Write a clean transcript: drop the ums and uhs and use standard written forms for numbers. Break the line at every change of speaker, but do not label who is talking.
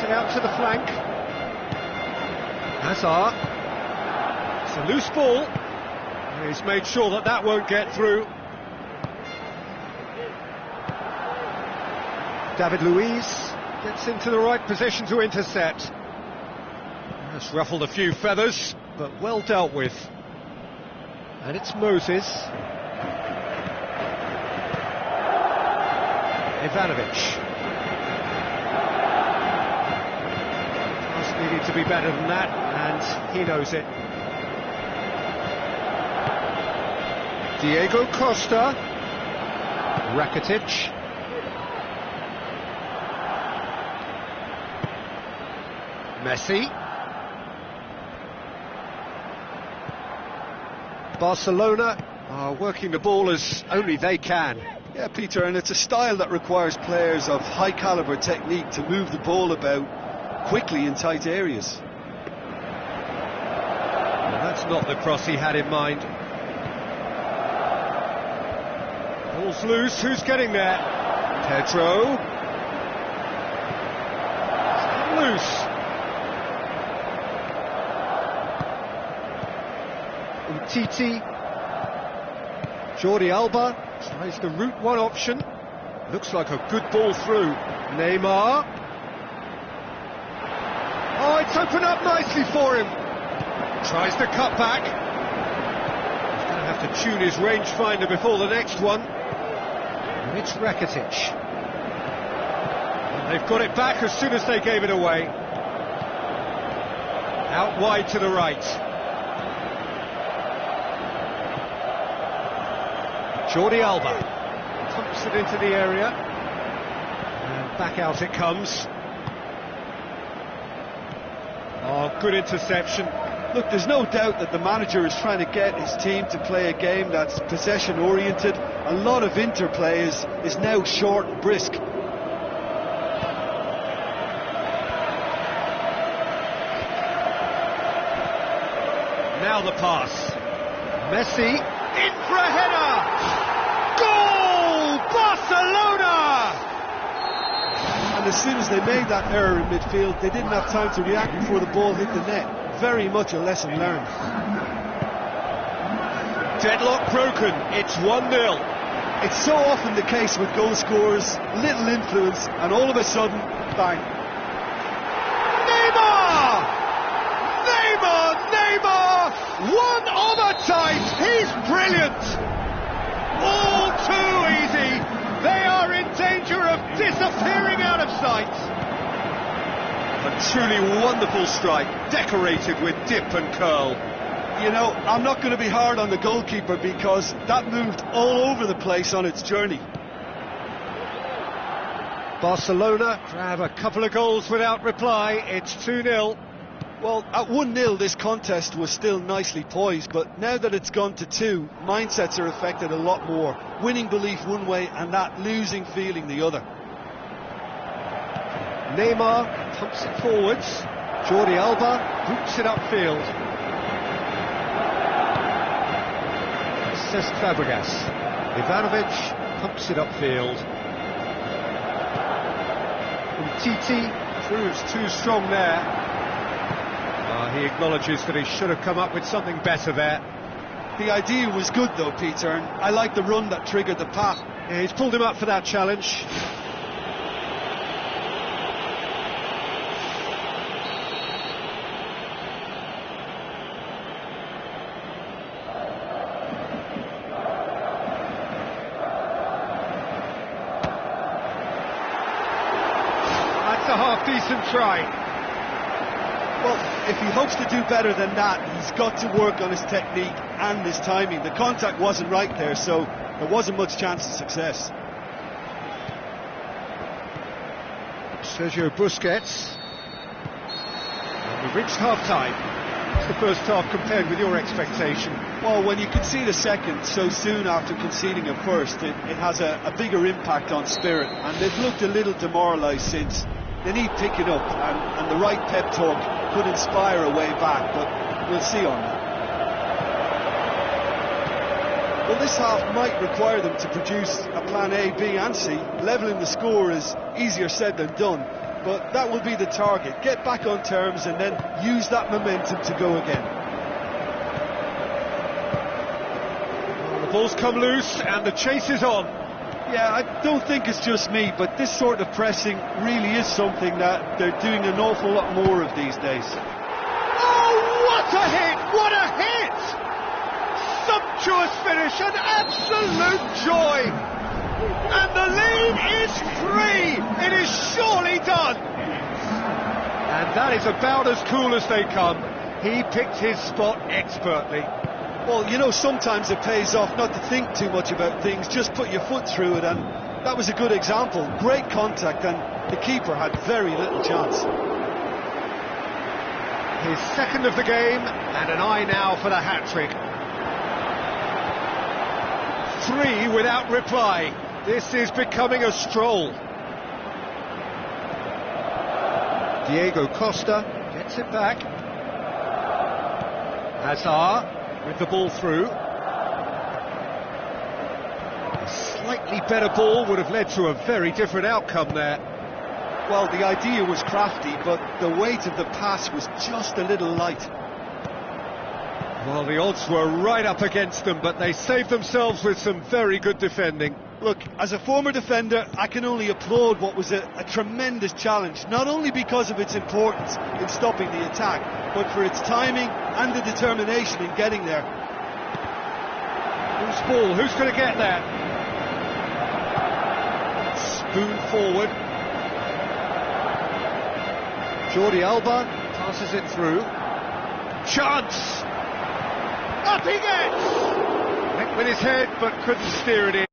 it out to the flank. Hazard. It's a loose ball. He's made sure that that won't get through. David Luiz gets into the right position to intercept. Has ruffled a few feathers, but well dealt with. And it's Moses. Ivanovic. Pass needed to be better than that, and he knows it. Diego Costa. Rakitic. Messi. Barcelona are working the ball as only they can.
Yeah, Peter, and it's a style that requires players of high calibre technique to move the ball about quickly in tight areas.
Well, that's not the cross he had in mind. Ball's loose, who's getting there? Pedro. It's loose. Titi. Jordi Alba tries the route one option. Looks like a good ball through. Neymar. Oh, it's opened up nicely for him. Tries to cut back. He's going to have to tune his rangefinder before the next one. And it's Rakitic. And they've got it back as soon as they gave it away. Out wide to the right. Jordi Alba pumps it into the area, and back out it comes. Oh, good interception.
Look, there's no doubt that the manager is trying to get his team to play a game that's possession-oriented. A lot of interplay is now short and brisk.
Now the pass. Messi in for a header! Goal! Barcelona!
And as soon as they made that error in midfield, they didn't have time to react before the ball hit the net. Very much a lesson learned.
Deadlock broken, it's 1-0.
It's so often the case with goal scorers, little influence, and all of a sudden, bang.
Neymar! Neymar! Neymar! One of a type! He's brilliant! All too easy! They are in danger of disappearing out of sight! A truly wonderful strike, decorated with dip and curl.
You know, I'm not going to be hard on the goalkeeper because that moved all over the place on its journey.
Barcelona grab a couple of goals without reply. It's 2-0.
Well, at 1-0 this contest was still nicely poised, but now that it's gone to 2, mindsets are affected a lot more. Winning belief one way and that losing feeling the other.
Neymar pumps it forwards. Jordi Alba boots it upfield. Cesc Fabregas. Ivanovic pumps it upfield. Titi through, it's too strong there. He acknowledges that he should have come up with something better there.
The idea was good though, Peter, and I like the run that triggered the pass.
Yeah, he's pulled him up for that challenge. That's a half-decent try.
Well, if he hopes to do better than that, he's got to work on his technique and his timing. The contact wasn't right there, so there wasn't much chance of success.
Sergio Busquets. And we've reached half-time. What's the first half compared with your expectation?
Well, when you concede a second so soon after conceding a first, it has a bigger impact on spirit, and they've looked a little demoralised since. They need picking up, and the right pep talk could inspire a way back, but we'll see on that. Well, this half might require them to produce a plan A, B and C. Levelling the score is easier said than done, but that will be the target. Get back on terms and then use that momentum to go again.
Well, the ball's come loose and the chase is on.
Yeah, I don't think it's just me, but this sort of pressing really is something that they're doing an awful lot more of these days.
Oh, what a hit! What a hit! Sumptuous finish, an absolute joy! And the lead is 3! It is surely done! And that is about as cool as they come. He picked his spot expertly.
Well, you know, sometimes it pays off not to think too much about things, just put your foot through it, and that was a good example. Great contact, and the keeper had very little chance.
His second of the game, and an eye now for the hat-trick. 3 without reply. This is becoming a stroll. Diego Costa gets it back. Hazard with the ball through. A slightly better ball would have led to a very different outcome there.
Well, the idea was crafty, but the weight of the pass was just a little light.
Well, the odds were right up against them, but they saved themselves with some very good defending.
Look, as a former defender, I can only applaud what was a tremendous challenge, not only because of its importance in stopping the attack, but for its timing and the determination in getting there.
Who's ball? Who's going to get there? Spoon forward. Jordi Alba passes it through. Chance! Up he gets! Went with his head, but couldn't steer it in.